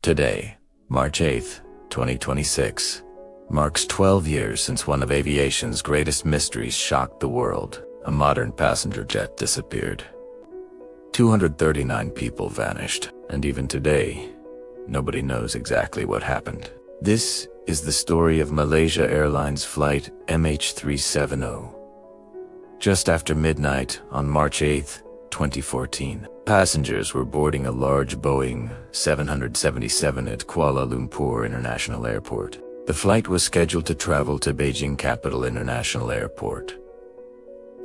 Today, March 8, 2026, marks 12 years since one of aviation's greatest mysteries shocked the world. A modern passenger jet disappeared. 239 people vanished, and even today, nobody knows exactly what happened. This is the story of Malaysia Airlines Flight MH370. Just after midnight on March 8, 2014, passengers were boarding a large Boeing 777 at Kuala Lumpur International Airport. The flight was scheduled to travel to Beijing Capital International Airport.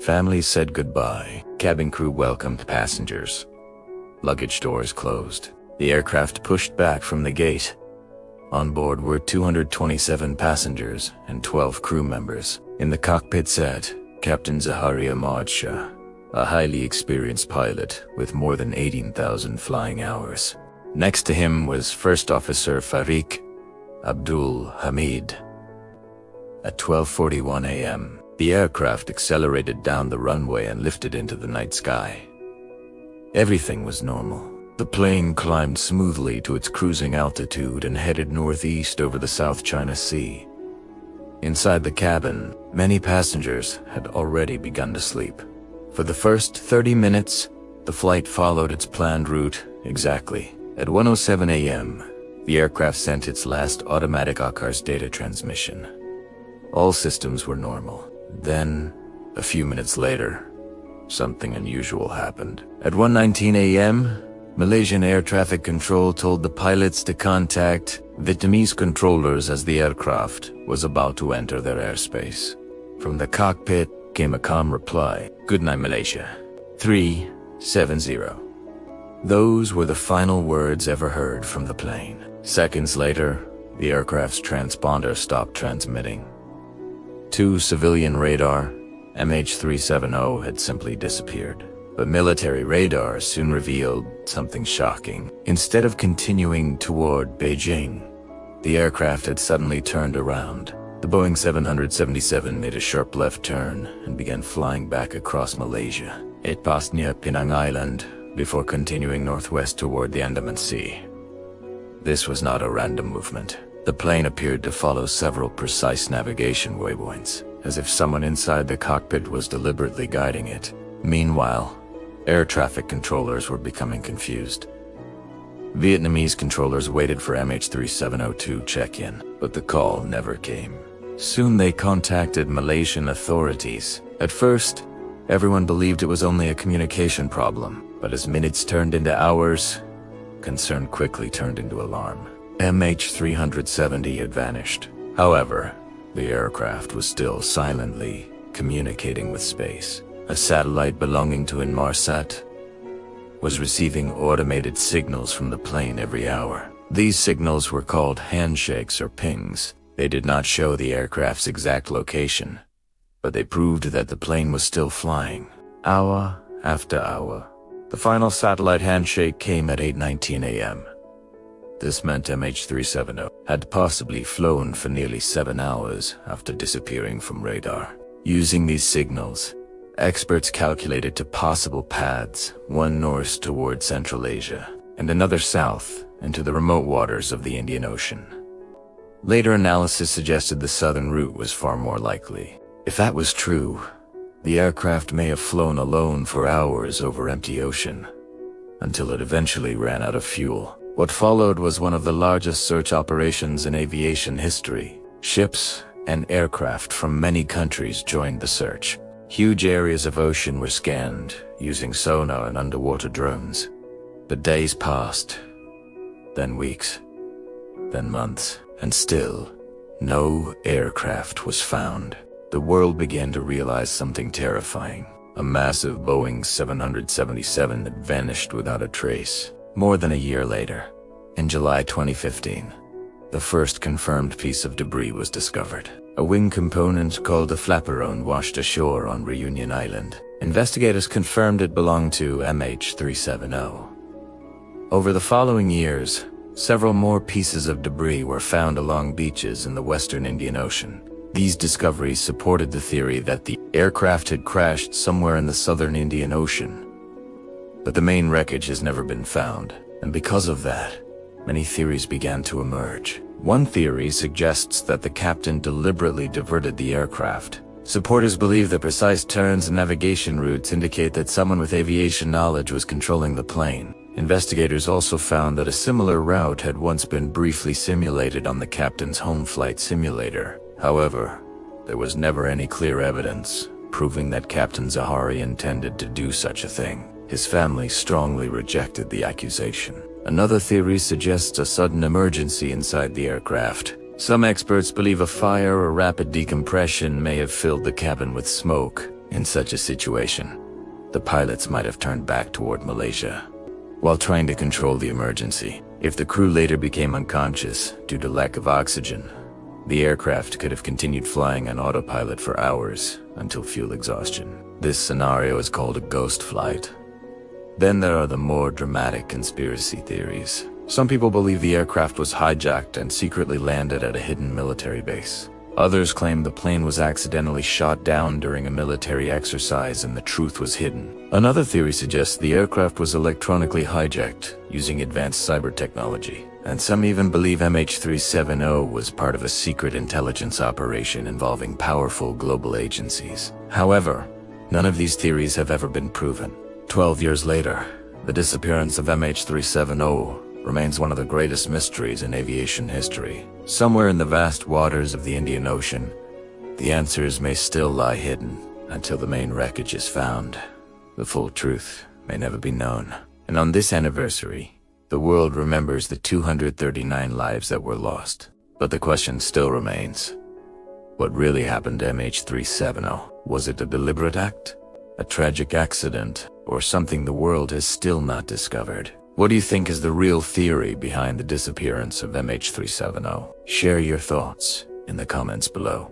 Families said goodbye. Cabin crew welcomed passengers. Luggage doors closed. The aircraft pushed back from the gate. On board were 227 passengers and 12 crew members. In the cockpit sat Captain Zaharia Ahmad Shah, a highly experienced pilot with more than 18,000 flying hours. Next to him was First Officer Farik Abdul Hamid. At 12:41 a.m., the aircraft accelerated down the runway and lifted into the night sky. Everything was normal. The plane climbed smoothly to its cruising altitude and headed northeast over the South China Sea. Inside the cabin, many passengers had already begun to sleep. For the first 30 minutes, the flight followed its planned route exactly. At 1:07 a.m., the aircraft sent its last automatic ACARS data transmission. All systems were normal. Then, a few minutes later, something unusual happened. At 1:19 a.m., Malaysian Air Traffic Control told the pilots to contact Vietnamese controllers as the aircraft was about to enter their airspace. From the cockpit came a calm reply, "Good night, Malaysia. 370. Those were the final words ever heard from the plane. Seconds later, the aircraft's transponder stopped transmitting. Two civilian radar, MH370, had simply disappeared. But military radar soon revealed something shocking. Instead of continuing toward Beijing, the aircraft had suddenly turned around. The Boeing 777 made a sharp left turn and began flying back across Malaysia. It passed near Penang Island before continuing northwest toward the Andaman Sea. This was not a random movement. The plane appeared to follow several precise navigation waypoints, as if someone inside the cockpit was deliberately guiding it. Meanwhile, air traffic controllers were becoming confused. Vietnamese controllers waited for MH370 to check in, but the call never came. Soon they contacted Malaysian authorities. At first, everyone believed it was only a communication problem, but as minutes turned into hours, concern quickly turned into alarm. MH370 had vanished. However, the aircraft was still silently communicating with space. A satellite belonging to Inmarsat was receiving automated signals from the plane every hour. These signals were called handshakes or pings. They did not show the aircraft's exact location, but they proved that the plane was still flying, hour after hour. The final satellite handshake came at 8:19 a.m. This meant MH370 had possibly flown for nearly 7 hours after disappearing from radar. Using these signals, experts calculated two possible paths, one north toward Central Asia, and another south into the remote waters of the Indian Ocean. Later analysis suggested the southern route was far more likely. If that was true, the aircraft may have flown alone for hours over empty ocean, until it eventually ran out of fuel. What followed was one of the largest search operations in aviation history. Ships and aircraft from many countries joined the search. Huge areas of ocean were scanned using sonar and underwater drones. But days passed, then weeks, then months, and still, no aircraft was found. The world began to realize something terrifying. A massive Boeing 777 had vanished without a trace. More than a year later, in July 2015, the first confirmed piece of debris was discovered. A wing component called a flaperon washed ashore on Reunion Island. Investigators confirmed it belonged to MH370. Over the following years, several more pieces of debris were found along beaches in the western Indian Ocean. These discoveries supported the theory that the aircraft had crashed somewhere in the southern Indian Ocean. But the main wreckage has never been found, and because of that, many theories began to emerge. One theory suggests that the captain deliberately diverted the aircraft. Supporters believe that precise turns and navigation routes indicate that someone with aviation knowledge was controlling the plane. Investigators also found that a similar route had once been briefly simulated on the captain's home flight simulator. However, there was never any clear evidence proving that Captain Zahari intended to do such a thing. His family strongly rejected the accusation. Another theory suggests a sudden emergency inside the aircraft. Some experts believe a fire or rapid decompression may have filled the cabin with smoke. In such a situation, the pilots might have turned back toward Malaysia while trying to control the emergency. If the crew later became unconscious due to lack of oxygen, the aircraft could have continued flying on autopilot for hours until fuel exhaustion. This scenario is called a ghost flight. Then there are the more dramatic conspiracy theories. Some people believe the aircraft was hijacked and secretly landed at a hidden military base. Others claim the plane was accidentally shot down during a military exercise and the truth was hidden. Another theory suggests the aircraft was electronically hijacked using advanced cyber technology. And some even believe MH370 was part of a secret intelligence operation involving powerful global agencies. However, none of these theories have ever been proven. 12 years later, the disappearance of MH370 remains one of the greatest mysteries in aviation history. Somewhere in the vast waters of the Indian Ocean, the answers may still lie hidden until the main wreckage is found. The full truth may never be known. And on this anniversary, the world remembers the 239 lives that were lost. But the question still remains: what really happened to MH370? Was it a deliberate act, a tragic accident, or something the world has still not discovered? What do you think is the real theory behind the disappearance of MH370? Share your thoughts in the comments below.